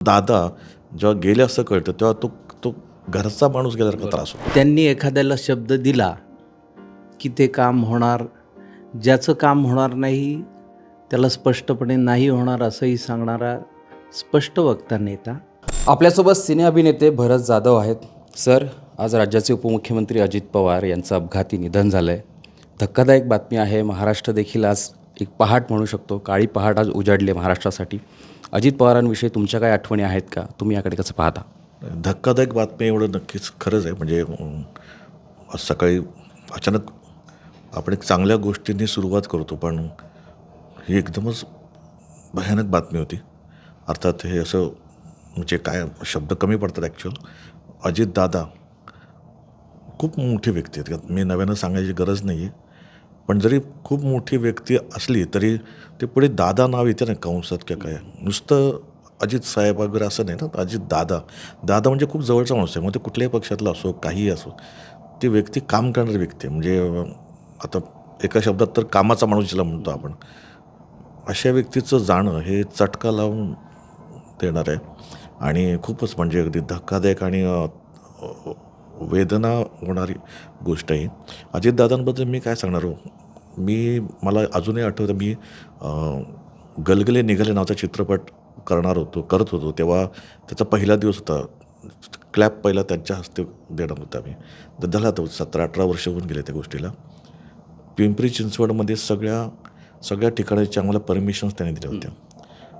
दादा जेव्हा गेले असं कळतं तेव्हा तो तो घरचा माणूस गेल्यासारखा त्रास होतो. त्यांनी एखाद्याला शब्द दिला की ते काम होणार, ज्याचं काम होणार नाही त्याला स्पष्टपणे नाही होणार असंही सांगणारा स्पष्ट वक्ता नेता. आपल्यासोबत सिने अभिनेते भरत जाधव आहेत. सर, आज राज्याचे उपमुख्यमंत्री अजित पवार यांचं अपघाती निधन झालं आहे. धक्कादायक बातमी आहे. महाराष्ट्र देखील आज एक पहाट म्हणू शकतो, काळी पहाट आज उजाडली महाराष्ट्रासाठी. अजित पवारांविषयी तुमच्या काही आठवणी आहेत का? तुम्ही याकडे कसं पाहता? धक्कादायक बातमी एवढं नक्कीच खरंच आहे. म्हणजे आज सकाळी अचानक आपण एक चांगल्या गोष्टींनी सुरुवात करतो, पण ही एकदमच भयानक बातमी होती. अर्थात हे असं म्हणजे काय शब्द कमी पडतात ॲक्च्युअल. अजितदादा खूप मोठी व्यक्ती आहेत. मी नव्यानं सांगायची गरज नाही आहे. पण जरी खूप मोठी व्यक्ती असली तरी ते पुढे दादा नाव येते ना कंसात किंवा काय, नुसतं अजित साहेब वगैरे असं नाही ना. अजित दादा दादा म्हणजे खूप जवळचा माणूस आहे. मग ते कुठल्याही पक्षातला असो, काहीही असो, ती व्यक्ती काम करणारी व्यक्ती आहे. म्हणजे आता एका शब्दात तर कामाचा माणूस ज्याला म्हणतो आपण, अशा व्यक्तीचं जाणं हे चटका लावून देणार आहे. आणि खूपच म्हणजे अगदी धक्कादायक आणि वेदना होणारी गोष्ट आहे. अजितदादांबद्दल मी काय सांगणार हो. मला अजूनही आठवतं, मी गलगले निघाले नावाचा चित्रपट करत होतो तेव्हा त्याचा पहिला दिवस होता. क्लॅप पहिला त्यांच्या हस्ते देणार होता मी. तर झाला तो 17-18 वर्ष होऊन गेले त्या गोष्टीला. पिंपरी चिंचवडमध्ये सगळ्या ठिकाणच्या आम्हाला परमिशन्स त्यांनी दिल्या होत्या.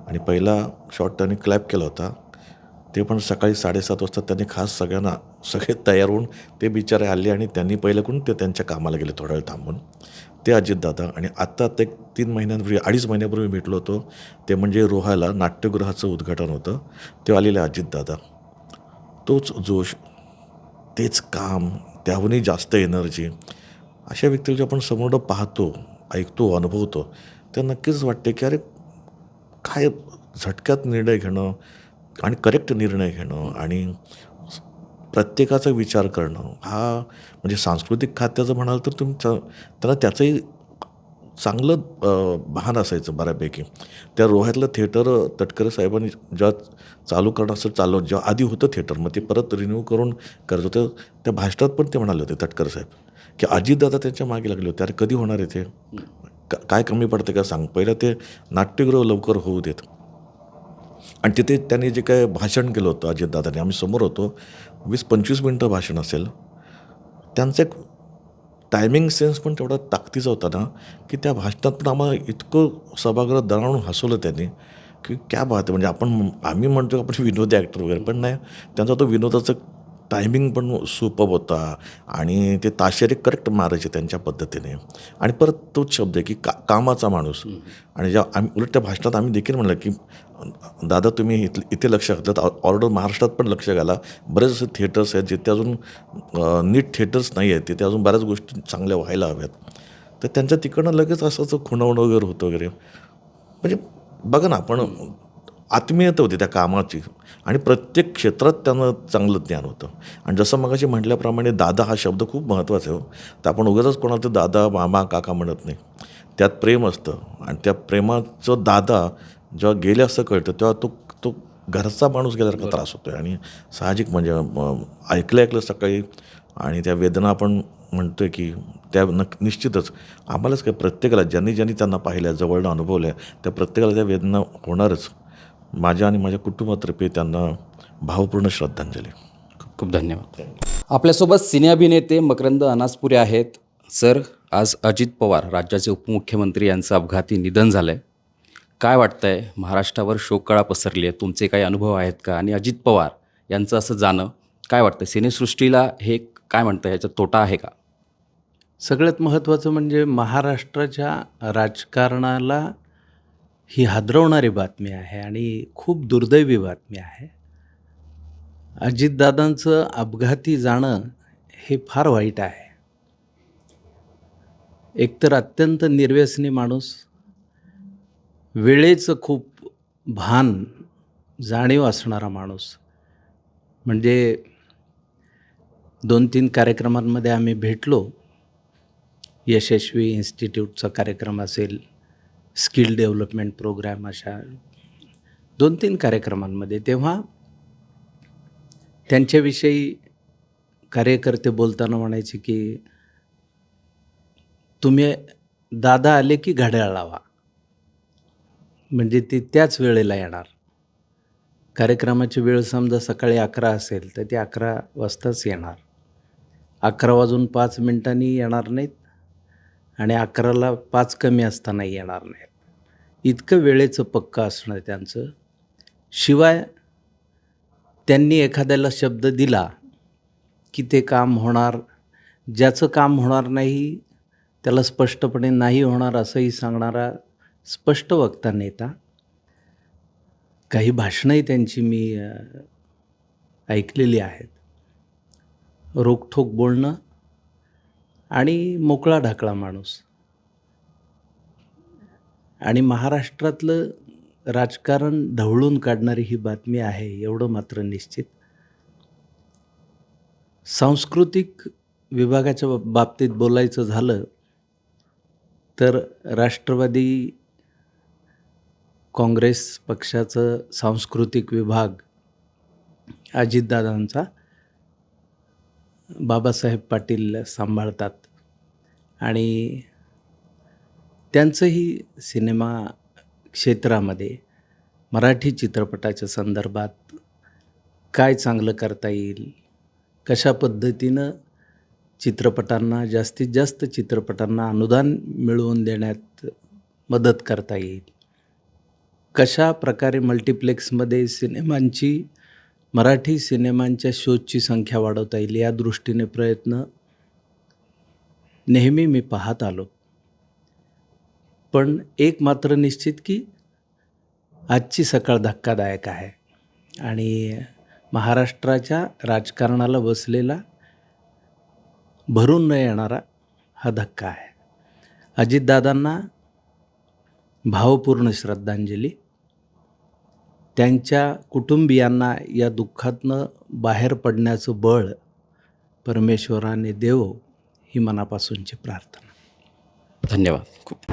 आणि पहिला शॉट त्यांनी क्लॅप केला होता. ते पण सकाळी 7:30 वाजता त्यांनी खास सगळे तयार होऊन ते बिचारे आले आणि त्यांनी पहिलं करून ते त्यांच्या कामाला गेले थोडा वेळ थांबून. ते अजितदादा. आणि आत्ता ते 3 महिन्यांपूर्वी 2.5 महिन्यापूर्वी भेटलो होतो. ते म्हणजे रोहाला नाट्यगृहाचं उद्घाटन होतं. ते आलेले अजितदादा. तोच जोश, तेच काम, त्याहूनही जास्त एनर्जी. अशा व्यक्तीला जे आपण समोर पाहतो, ऐकतो, अनुभवतो, तर नक्कीच वाटते की अरे काय झटक्यात निर्णय घेणं आणि करेक्ट निर्णय घेणं आणि प्रत्येकाचा विचार करणं, हा म्हणजे सांस्कृतिक खात्याचं म्हणाल तर त्याला त्याचंही चांगलं भान असायचं बऱ्यापैकी. त्या रोह्यातलं थिएटर तटकरे साहेबांनी जेव्हा चालू करणं असं जेव्हा आधी होतं थिएटर, मग ते परत रिन्यू करून करत होतं. त्या भाषणात पण ते म्हणाले होते तटकरे साहेब की अजितदादा त्यांच्या मागे लागले होते, अरे कधी होणार आहे ते, काय कमी पडतं का सांग, पहिलं ते नाट्यगृह लवकर होऊ देत. आणि तिथे त्यांनी जे काय भाषण केलं होतं अजितदादांनी, आम्ही समोर होतो. 20-25 मिनटं भाषण असेल. त्यांचं एक टायमिंग सेन्स पण तेवढा ताकदीचा होता ना, की त्या भाषणात पण आम्हाला इतकं सभागृह दणाणून हसवलं त्यांनी की क्या बात आहे. म्हणजे आम्ही म्हणतो आपण विनोदी ॲक्टर वगैरे, पण नाही, त्यांचा तो विनोदाचं टायमिंग पण सुपर्ब होता. आणि ते ताशेरे करेक्ट मारायचे त्यांच्या पद्धतीने. आणि परत तोच शब्द आहे की कामाचा माणूस. आणि जेव्हा उलट त्या भाषणात आम्ही देखील म्हणलं की दादा तुम्ही इथे लक्ष घातलं, ऑर्डर महाराष्ट्रात पण लक्ष घाला. बरेच असे थिएटर्स आहेत जिथे अजून नीट थिएटर्स नाही आहेत, तिथे अजून बऱ्याच गोष्टी चांगल्या व्हायला हव्यात. तर त्यांच्या तिकडनं लगेच असं खुणवणं वगैरे होतं वगैरे. म्हणजे बघा ना, आपण आत्मीयता होती त्या कामाची. आणि प्रत्येक क्षेत्रात त्यांना चांगलं ज्ञान होतं. आणि जसं मगाशी म्हटल्याप्रमाणे दादा हा शब्द खूप महत्त्वाचा आहे हो. तर आपण उगाचच कोणाला तर दादा, मामा, काका म्हणत नाही. त्यात प्रेम असतं. आणि त्या प्रेमाचं दादा जेव्हा गेले असं कळतं तेव्हा तो घरचा माणूस गेल्यासारखा त्रास होतो आहे. आणि साहजिक म्हणजे ऐकलं सकाळी. आणि त्या वेदना आपण म्हणतो आहे की त्या निश्चितच आम्हालाच काय, प्रत्येकाला ज्यांनी त्यांना पाहिल्या, जवळनं अनुभवल्या, त्या प्रत्येकाला त्या वेदना होणारच. माझ्या आणि माझ्या कुटुंबातर्फे त्यांना भावपूर्ण श्रद्धांजली. खूप खूप धन्यवाद. आपल्यासोबत सिने अभिनेते मकरंद अनासपुरे आहेत. सर, आज अजित पवार राज्याचे उपमुख्यमंत्री यांचं अपघाती निधन झालं आहे. काय वाटतं आहे? महाराष्ट्रावर शोककळा पसरली आहे. तुमचे काही अनुभव आहेत का? आणि अजित पवार यांचं असं जाणं काय वाटतं? सिनेसृष्टीला हे काय म्हणतं, ह्याचा तोटा आहे का? सगळ्यात महत्त्वाचं म्हणजे महाराष्ट्राच्या राजकारणाला ही हादरवणारी बातमी आहे आणि खूप दुर्दैवी बातमी आहे. अजितदादांचं अपघाती जाणं हे फार वाईट आहे. एकतर अत्यंत निर्व्यसनी माणूस, वेळेचं खूप भान, जाणीव असणारा माणूस. म्हणजे 2-3 कार्यक्रमांमध्ये आम्ही भेटलो. यशस्वी इन्स्टिट्यूटचा कार्यक्रम असेल, स्किल डेव्हलपमेंट प्रोग्रॅम, अशा 2-3 कार्यक्रमांमध्ये. तेव्हा त्यांच्याविषयी कार्यकर्ते बोलताना म्हणायचे की तुम्ही दादा आले की घड्याळ लावा, म्हणजे ते त्याच वेळेला येणार. कार्यक्रमाची वेळ समजा सकाळी 11 असेल तर ते 11 वाजताच येणार. 11 वाजून 5 मिनिटांनी येणार नाहीत आणि 11ला 5 कमी असतानाही येणार नाहीत. इतकं वेळेचं पक्कं असणं त्यांचं. शिवाय त्यांनी एखाद्याला शब्द दिला की ते काम होणार, ज्याचं काम होणार नाही त्याला स्पष्टपणे नाही होणार असंही सांगणारा स्पष्ट वक्ता नेता. काही भाषणंही त्यांची मी ऐकलेली आहेत. रोखठोक बोलणं आणि मोकळा ढाकळा माणूस. आणि महाराष्ट्रातलं राजकारण ढवळून काढणारी ही बातमी आहे एवढं मात्र निश्चित. सांस्कृतिक विभागाच्या बाबतीत बोलायचं झालं तर राष्ट्रवादी काँग्रेस पक्षाचं सांस्कृतिक विभाग अजितदादांचा बाबासाहेब पाटील सांभाळतात आणि त्यांचंही सिनेमा क्षेत्रामध्ये मराठी चित्रपटाच्या संदर्भात काय चांगलं करता येईल, कशा पद्धतीनं चित्रपटांना जास्तीत जास्त चित्रपटांना अनुदान मिळवून देण्यात मदत करता येईल, कशा प्रकारे मल्टिप्लेक्समध्ये मराठी सिनेमांच्या शोची संख्या वाढवता येईल या दृष्टीने प्रयत्न नेहमी मी पाहत आलो. पण एक मात्र निश्चित की आजची सकाळ धक्कादायक आहे आणि महाराष्ट्राच्या राजकारणाला बसलेला भरून न येणारा हा धक्का आहे. अजितदादांना भावपूर्ण श्रद्धांजली. त्यांच्या कुटुंबियांना या दुःखातनं बाहेर पडण्याचं बळ परमेश्वराने देवो ही मनापासूनची प्रार्थना. धन्यवाद खूप.